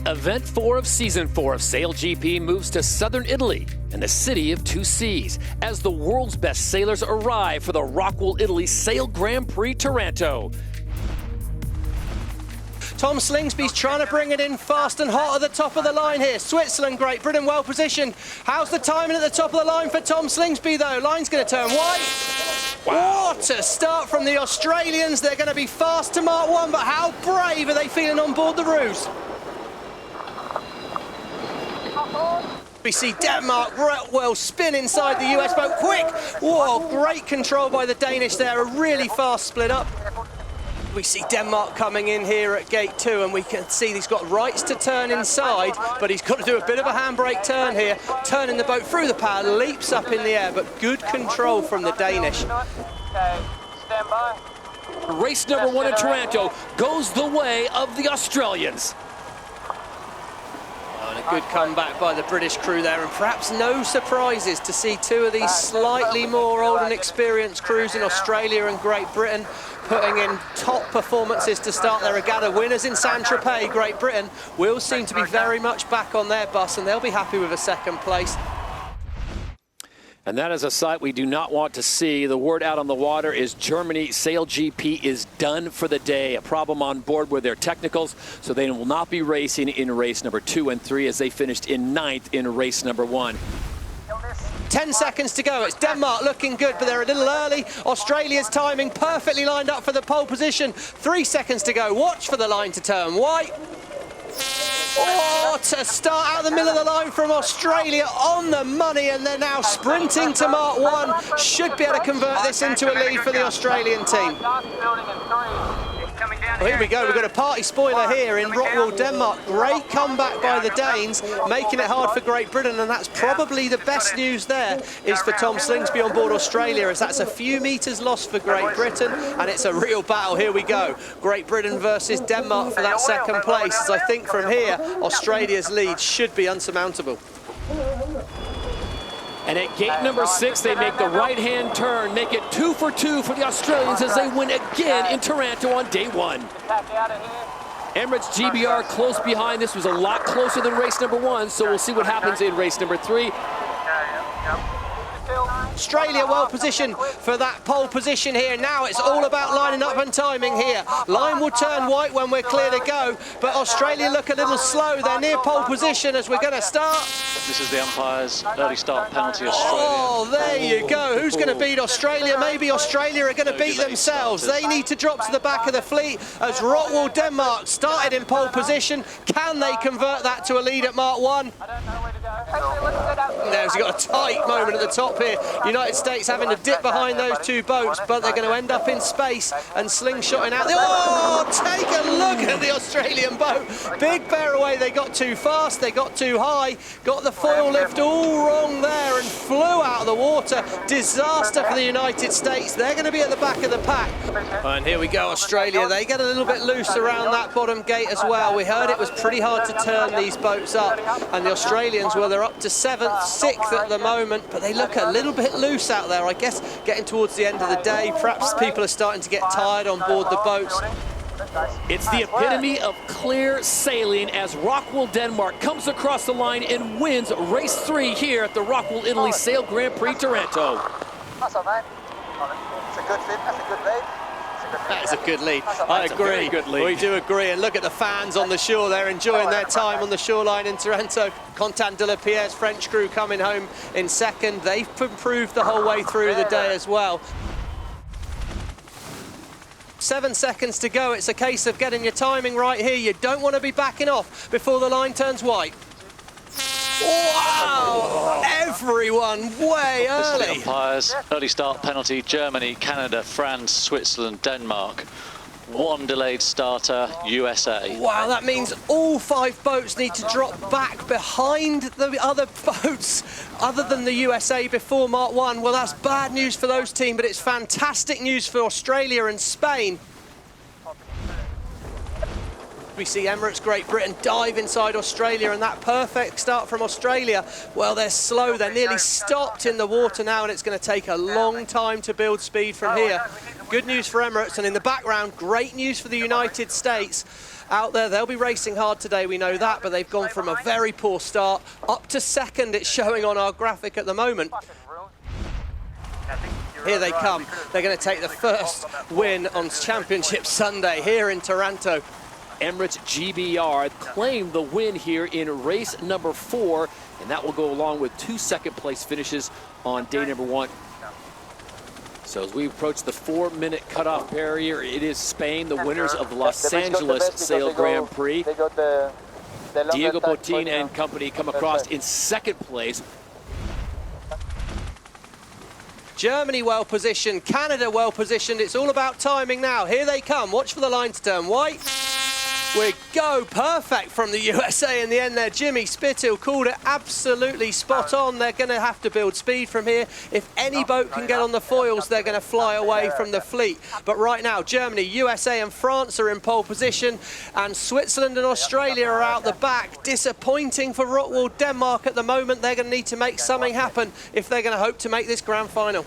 Event 4 of Season 4 of SailGP moves to southern Italy and the city of two seas as the world's best sailors arrive for the ROCKWOOL Italy Sail Grand Prix Taranto. Tom Slingsby's trying to bring it in fast and hot at the top of the line here. Switzerland, Great Britain, well positioned. How's the timing at the top of the line for Tom Slingsby though? Line's going to turn wide. Wow. What a start from the Australians. They're going to be fast to Mark 1, but how brave are they feeling on board the ruse? We see Denmark well spin inside the US boat, quick! Whoa, great control by the Danish there, a really fast split up. We see Denmark coming in here at gate 2, and we can see he's got rights to turn inside, but he's got to do a bit of a handbrake turn here, turning the boat through the power, leaps up in the air, but good control from the Danish. Okay, stand by. Race number 1 in Taranto goes the way of the Australians. And a good comeback by the British crew there, and perhaps no surprises to see two of these slightly more old and experienced crews in Australia and Great Britain putting in top performances to start their regatta. Winners in Saint-Tropez, Great Britain, will seem to be very much back on their bus, and they'll be happy with a second place. And that is a sight we do not want to see. The word out on the water is Germany SailGP is done for the day. A problem on board with their technicals, so they will not be racing in race number 2 and 3 as they finished in 9th in race number 1. 10 seconds to go. It's Denmark looking good, but they're a little early. Australia's timing perfectly lined up for the pole position. 3 seconds to go. Watch for the line to turn white. Oh, to start out the middle of the line from Australia on the money, and they're now sprinting to Mark 1. Should be able to convert this into a lead for the Australian team. Well, here we go, we've got a party spoiler here in ROCKWOOL, Denmark. Great comeback by the Danes, making it hard for Great Britain, and that's probably the best news there is for Tom Slingsby on board Australia, as that's a few metres lost for Great Britain, and it's a real battle. Here we go, Great Britain versus Denmark for that second place, as I think from here, Australia's lead should be unsurmountable. And at gate number 6, they make the right-hand turn, make it 2 for 2 for the Australians as they win again in Taranto on day 1. Emirates GBR close behind. This was a lot closer than race number 1, so we'll see what happens in race number 3. Australia well positioned for that pole position here. Now it's all about lining up and timing here. Line will turn white when we're clear to go, but Australia look a little slow. They're near pole position as we're going to start. This is the umpire's early start penalty, Australia. Oh, there you go. Who's going to beat Australia? Maybe Australia are going to beat themselves. They need to drop to the back of the fleet as ROCKWOOL Denmark started in pole position. Can they convert that to a lead at Mark 1? There's got a tight moment at the top here. United States having to dip behind those two boats, but they're going to end up in space and slingshotting out. Oh, take a look at the Australian boat. Big bear away. They got too fast, they got too high, got the foil lift all wrong there and flew out of the water. Disaster for the United States. They're going to be at the back of the pack. And here we go, Australia. They get a little bit loose around that bottom gate as well. We heard it was pretty hard to turn these boats up, and the Australians, well, they're up to 7th, 6th at the moment, but they look a little bit loose out there. I guess getting towards the end of the day, perhaps people are starting to get tired on board the boats. It's the epitome of clear sailing as ROCKWOOL Denmark comes across the line and wins race 3 here at the ROCKWOOL Italy Sail Grand Prix Taranto. That's all right. It's a good fit, that's a good lead. That is a good lead. I agree. Good lead. We do agree. And look at the fans on the shore. They're enjoying their time on the shoreline in Taranto. Contant de la Pierre's French crew coming home in second. They've improved the whole way through the day as well. 7 seconds to go. It's a case of getting your timing right here. You don't want to be backing off before the line turns white. Wow! Everyone way early. This is the umpire's early start penalty. Germany, Canada, France, Switzerland, Denmark. 1 delayed starter, USA. Wow, that means all 5 boats need to drop back behind the other boats other than the USA before Mark 1. Well, that's bad news for those teams, but it's fantastic news for Australia and Spain. We see Emirates Great Britain dive inside Australia, and that perfect start from Australia, well, they're slow. They're nearly stopped in the water now, and it's going to take a long time to build speed from here. Good news for Emirates, and in the background, great news for the United States, out there. They'll be racing hard today, we know that, but they've gone from a very poor start up to second. It's showing on our graphic at the moment. Here they come. They're going to take the first win on Championship Sunday here in Taranto. Emirates GBR claimed the win here in race number 4, and that will go along with 2 second-place finishes on day number 1. So as we approach the 4-minute cutoff barrier, it is Spain, the winners of the Los Angeles Sail Grand Prix. Diego Botín and company come across in 2nd place. Germany well positioned, Canada well positioned. It's all about timing now. Here they come. Watch for the line to turn white. We go, perfect from the USA in the end there. Jimmy Spithill called it absolutely spot on. They're going to have to build speed from here. If any boat can get on the foils, they're going to fly away from the fleet. But right now, Germany, USA and France are in pole position, and Switzerland and Australia are out the back. Disappointing for ROCKWOOL Denmark at the moment. They're going to need to make something happen if they're going to hope to make this grand final.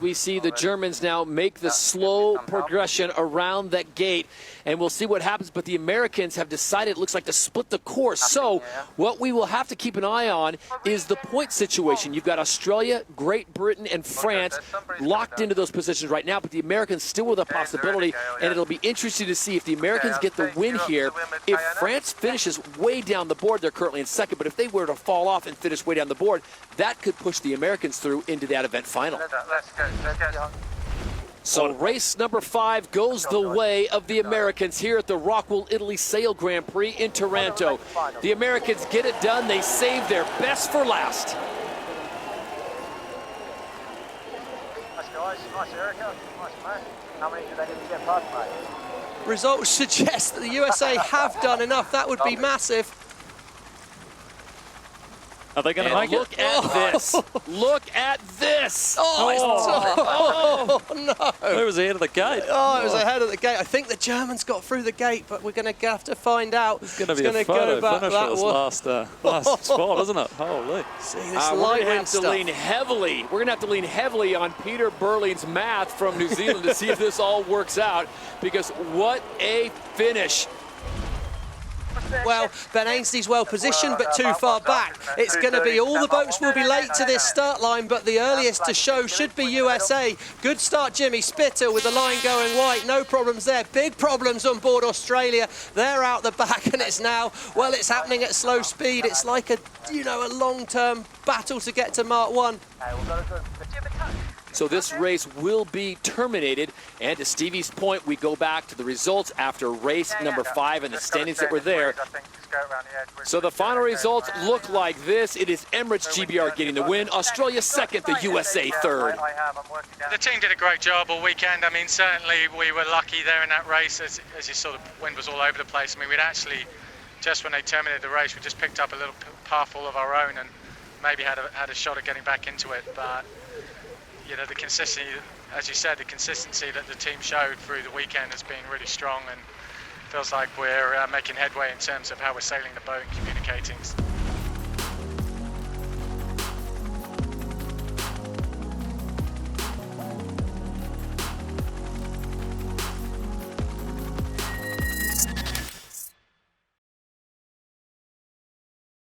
We see the Germans now make the slow progression around that gate, and we'll see what happens. But the Americans have decided, it looks like, to split the course. So what we will have to keep an eye on is the point situation. You've got Australia, Great Britain, and France locked into those positions right now, but the Americans still with a possibility, and it'll be interesting to see if the Americans get the win here. If France finishes way down the board, they're currently in 2nd, but if they were to fall off and finish way down the board, that could push the Americans through into that event final. So race number 5 goes the way of the Americans here at the ROCKWOOL Italy Sail Grand Prix in Taranto. The Americans get it done. They save their best for last. Results suggest that the USA have done enough. That would be massive. Are they going to make it? Look at this. Look at this. Oh, no. Who was ahead of the gate? Oh, it was ahead of the gate. I think the Germans got through the gate, but we're going to have to find out. It's going to be a photo finish at this last spot, isn't it? Holy. See, this We're light going to wind have to stuff. lean heavily. We're going to have to lean heavily on Peter Burling's math from New Zealand to see if this all works out, because what a finish. Well, Ben Ainsley's well positioned, but too far back. It's going to be, all the boats will be late to this start line, but the earliest to show should be USA. Good start, Jimmy Spithill, with the line going white. No problems there. Big problems on board Australia. They're out the back, and it's now, well, it's happening at slow speed. It's like a, you know, a long-term battle to get to Mark 1. So this race will be terminated, and to Stevie's point, we go back to the results after race number 5 and the standings that were there. So the final results look like this. It is Emirates GBR getting the win, Australia 2nd, the USA 3rd. The team did a great job all weekend. I mean, certainly we were lucky there in that race. As you saw, the wind was all over the place. I mean, we'd actually, just when they terminated the race, we just picked up a little path all of our own and maybe had a shot at getting back into it. But you know, the consistency, as you said, the consistency that the team showed through the weekend has been really strong, and feels like we're making headway in terms of how we're sailing the boat and communicating.